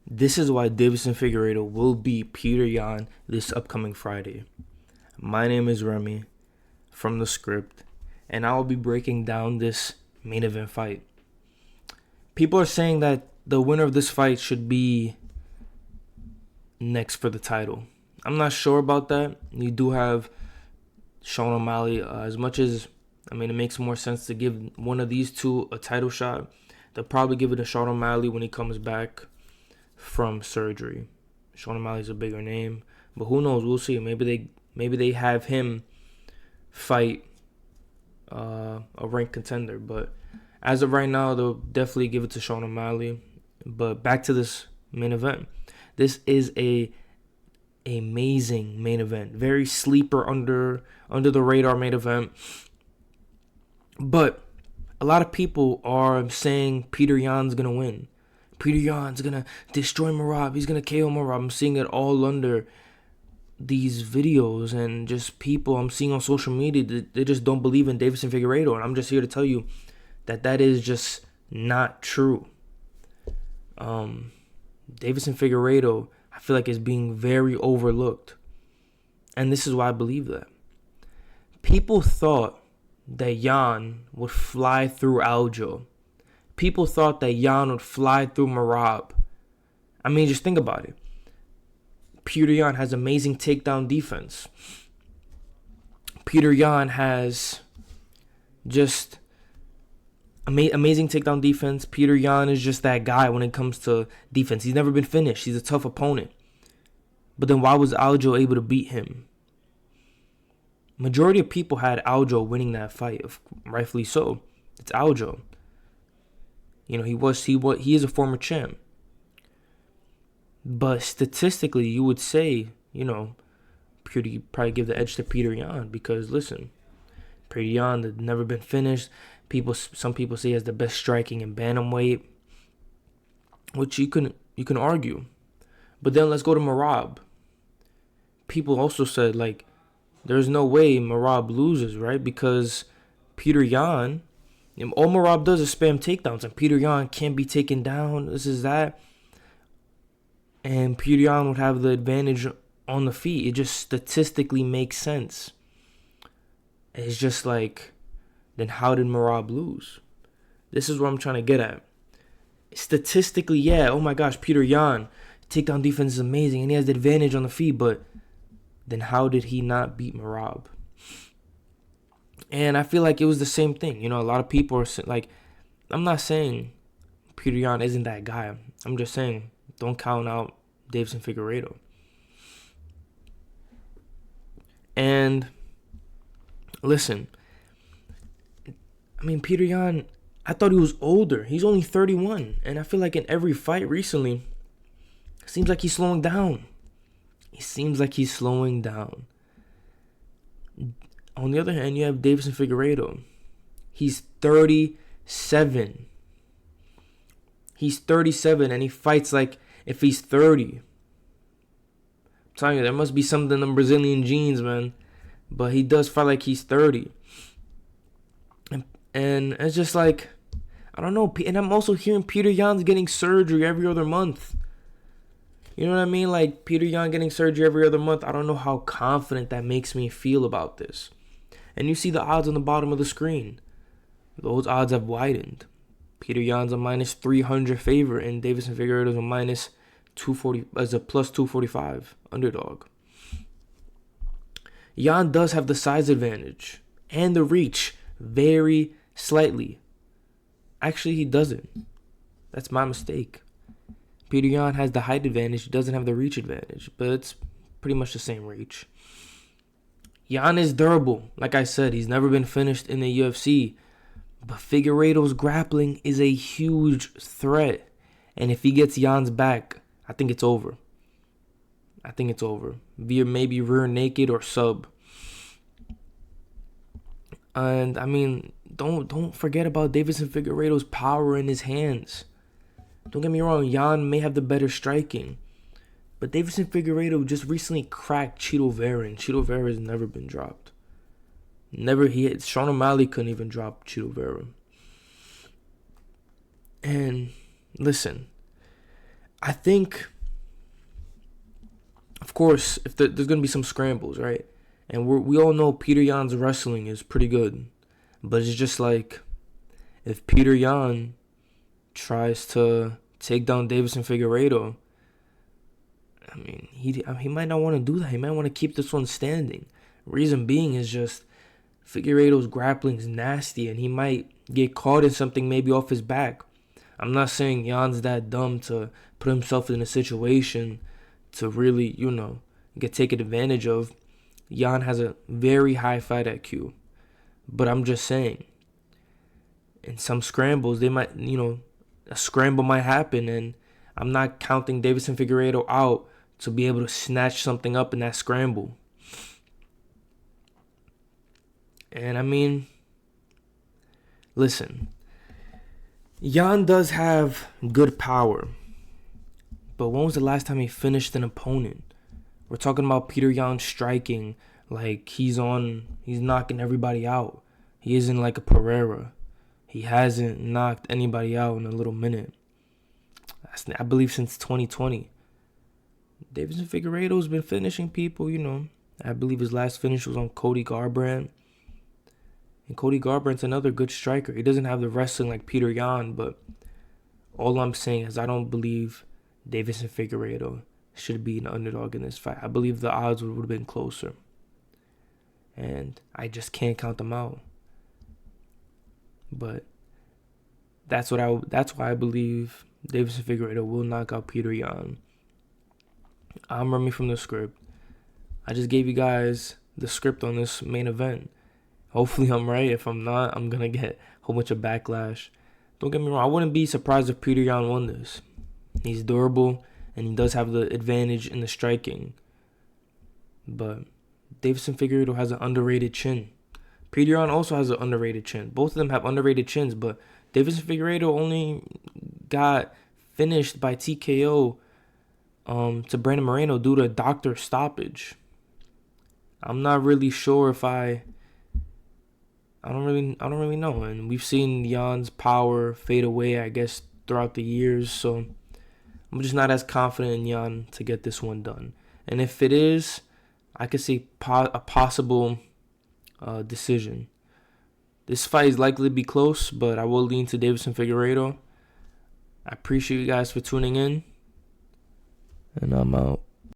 This is why Deiveson Figueiredo will beat Petr Yan this upcoming Friday. My name is Remy from the script, and I will be breaking down this main event fight. People are saying that the winner of this fight should be next for the title. I'm not sure about that. You do have Sean O'Malley. As much as, it makes more sense to give one of these two a title shot. They'll probably give it to Sean O'Malley when he comes back from surgery. Sean O'Malley's a bigger name, but who knows? We'll see. Maybe they have him fight a ranked contender, but as of right now, they'll definitely give it to Sean O'Malley. But back to this main event. This is a amazing main event, very sleeper under the radar main event. But a lot of people are saying Petr Yan's gonna win. Petr Yan's gonna destroy Merab. He's gonna KO Merab. I'm seeing it all under these videos and just people I'm seeing on social media. They just don't believe in Deiveson Figueiredo, and I'm just here to tell you that is just not true. Deiveson Figueiredo, I feel like, is being very overlooked, and this is why I believe that. People thought that Yan would fly through Aljo. People thought that Yan would fly through Merab. Just think about it. Petr Yan has amazing takedown defense. Petr Yan has just amazing takedown defense. Petr Yan is just that guy when it comes to defense. He's never been finished. He's a tough opponent. But then why was Aljo able to beat him? Majority of people had Aljo winning that fight, rightfully so. It's Aljo. He is a former champ. But statistically, you would say, probably give the edge to Petr Yan because listen, Petr Yan had never been finished. Some people say he has the best striking in bantamweight, which you can argue. But then let's go to Merab. People also said there's no way Merab loses, right? Because Petr Yan, all Merab does is spam takedowns, and Petr Yan can't be taken down. This is that. And Petr Yan would have the advantage on the feet. It just statistically makes sense. It's just then how did Merab lose? This is what I'm trying to get at. Statistically, yeah, oh my gosh, Petr Yan, takedown defense is amazing, and he has the advantage on the feet, but then how did he not beat Merab? And I feel like it was the same thing. A lot of people are I'm not saying Petr Yan isn't that guy. I'm just saying don't count out Deiveson Figueiredo. And listen, Petr Yan, I thought he was older. He's only 31. And I feel like in every fight recently, it seems like he's slowing down. On the other hand, you have Deiveson Figueiredo. He's 37. He's 37 and he fights like if he's 30. I'm telling you, there must be something in the Brazilian genes, man. But he does fight like he's 30. And it's just I don't know. And I'm also hearing Petr Yan's getting surgery every other month. You know what I mean? Petr Yan getting surgery every other month. I don't know how confident that makes me feel about this. And you see the odds on the bottom of the screen. Those odds have widened. Petr Yan's a minus 300 favorite, and Deiveson Figueiredo is a minus 240 as a plus 245 underdog. Yan does have the size advantage and the reach very slightly. Actually, he doesn't. That's my mistake. Petr Yan has the height advantage. He doesn't have the reach advantage, but it's pretty much the same reach. Yan is durable. Like I said, he's never been finished in the UFC. But Figueiredo's grappling is a huge threat. And if he gets Yan's back, I think it's over. Via maybe rear naked or sub. And don't forget about Deiveson Figueiredo's power in his hands. Don't get me wrong, Yan may have the better striking. But Deiveson Figueiredo just recently cracked Chito Vera, and Chito Vera has never been dropped. Sean O'Malley couldn't even drop Chito Vera. And listen, I think, of course, if there's gonna be some scrambles, right? And we all know Petr Yan's wrestling is pretty good, but it's just like if Petr Yan tries to take down Deiveson Figueiredo, he might not want to do that. He might want to keep this one standing. Reason being is just Figueiredo's grappling is nasty, and he might get caught in something maybe off his back. I'm not saying Yan's that dumb to put himself in a situation to really, get taken advantage of. Yan has a very high fight IQ. But I'm just saying, in some scrambles, they might, a scramble might happen, and I'm not counting Deiveson Figueiredo out to be able to snatch something up in that scramble. And listen, Yan does have good power, but when was the last time he finished an opponent? We're talking about Petr Yan striking like he's knocking everybody out. He isn't like a Pereira. He hasn't knocked anybody out in a little minute. I believe since 2020. Deiveson Figueiredo's been finishing people, I believe his last finish was on Cody Garbrandt. And Cody Garbrandt's another good striker. He doesn't have the wrestling like Petr Yan, but all I'm saying is I don't believe Deiveson Figueiredo should be an underdog in this fight. I believe the odds would have been closer. And I just can't count them out. But that's why I believe Deiveson Figueiredo will knock out Petr Yan. I'm Remy from the script. I just gave you guys the script on this main event. Hopefully I'm right. If I'm not, I'm going to get a whole bunch of backlash. Don't get me wrong. I wouldn't be surprised if Petr Yan won this. He's durable, and he does have the advantage in the striking. But Deiveson Figueiredo has an underrated chin. Petr Yan also has an underrated chin. Both of them have underrated chins, but Deiveson Figueiredo only got finished by TKO to Brandon Moreno due to a doctor stoppage. I'm not really sure if I don't really know. And we've seen Yan's power fade away, I guess, throughout the years. So I'm just not as confident in Yan to get this one done. And if it is, I could see a possible decision. This fight is likely to be close, but I will lean to Deiveson Figueiredo. I appreciate you guys for tuning in, and I'm out.